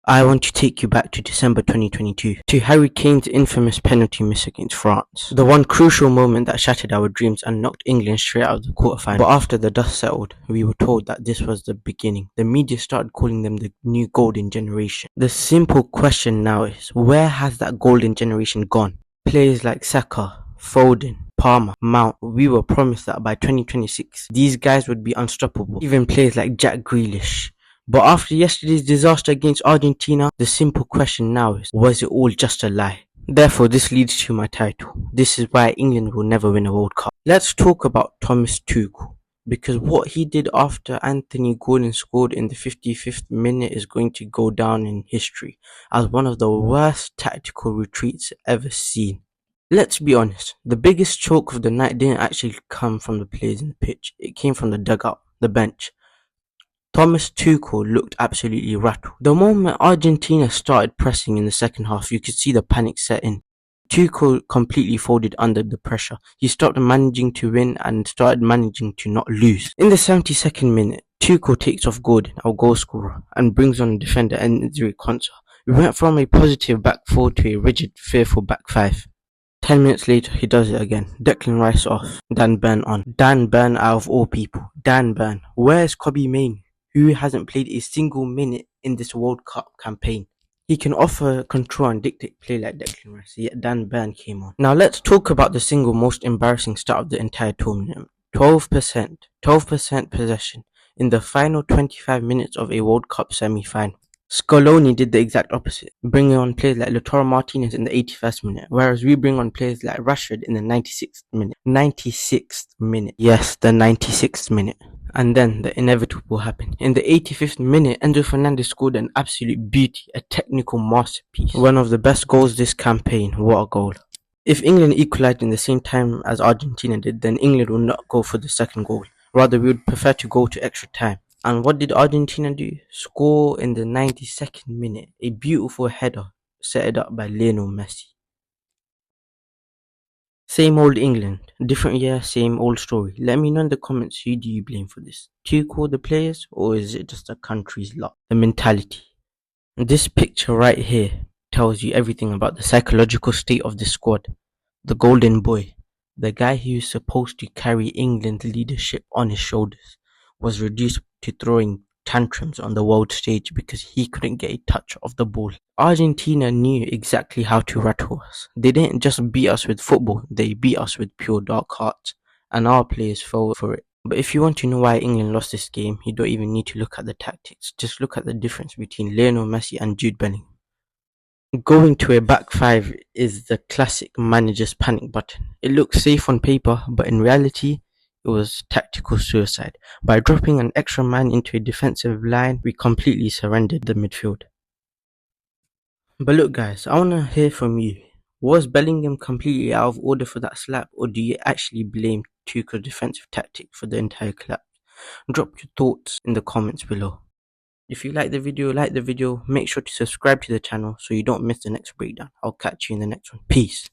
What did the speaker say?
I want to take you back to December 2022, to Harry Kane's infamous penalty miss against France. The one crucial moment that shattered our dreams and knocked England straight out of the quarterfinals. But after the dust settled, we were told that this was the beginning. The media started calling them the new golden generation. The simple question now is, where has that golden generation gone? Players like Saka, Foden, Palmer, Mount, we were promised that by 2026, these guys would be unstoppable. Even players like Jack Grealish. But after yesterday's disaster against Argentina, the simple question now is, was it all just a lie? Therefore, this leads to my title. This is why England will never win a World Cup. Let's talk about Thomas Tuchel, because what he did after Anthony Gordon scored in the 55th minute is going to go down in history as one of the worst tactical retreats ever seen. Let's be honest, the biggest choke of the night didn't actually come from the players in the pitch. It came from the dugout, the bench. Thomas Tuchel looked absolutely rattled. The moment Argentina started pressing in the second half, you could see the panic set in. Tuchel completely folded under the pressure. He stopped managing to win and started managing to not lose. In the 72nd minute, Tuchel takes off Gordon, our goal scorer, and brings on defender Enzo Konsa. We went from a positive back four to a rigid, fearful back five. 10 minutes later, he does it again. Declan Rice off, Dan Burn on. Dan Burn out of all people. Dan Burn. Where's Kobbie Mainoo, who hasn't played a single minute in this World Cup campaign? He can offer control and dictate play like Declan Rice, yet Dan Burn came on. Now let's talk about the single most embarrassing start of the entire tournament. 12% possession in the final 25 minutes of a World Cup semi-final. Scaloni did the exact opposite, bringing on players like Lautaro Martinez in the 81st minute, whereas we bring on players like Rashford in the 96th minute. 96th minute. Yes, the 96th minute. And then the inevitable happened. In the 85th minute, Enzo Fernandez scored an absolute beauty, a technical masterpiece. One of the best goals this campaign. What a goal. If England equalized in the same time as Argentina did, then England would not go for the second goal. Rather, we would prefer to go to extra time. And what did Argentina do? Score in the 92nd minute. A beautiful header set it up by Lionel Messi. Same old England, different year, same old story. Let me know in the comments, who do you blame for this? Tuchel, the players, or is it just the country's luck? The mentality. This picture right here tells you everything about the psychological state of the squad. The golden boy, the guy who is supposed to carry England's leadership on his shoulders, was reduced to throwing tantrums on the world stage because he couldn't get a touch of the ball. Argentina knew exactly how to rattle us. They didn't just beat us with football, they beat us with pure dark hearts, and our players fell for it. But if you want to know why England lost this game, you don't even need to look at the tactics. Just look at the difference between Lionel Messi and Jude Bellingham. Going to a back five is the classic manager's panic button. It looks safe on paper, but in reality, it was tactical suicide. By dropping an extra man into a defensive line, we completely surrendered the midfield. But look guys, I want to hear from you. Was Bellingham completely out of order for that slap, or do you actually blame Tuchel's defensive tactic for the entire collapse? Drop your thoughts in the comments below. If you like the video, make sure to subscribe to the channel so you don't miss the next breakdown. I'll catch you in the next one. Peace.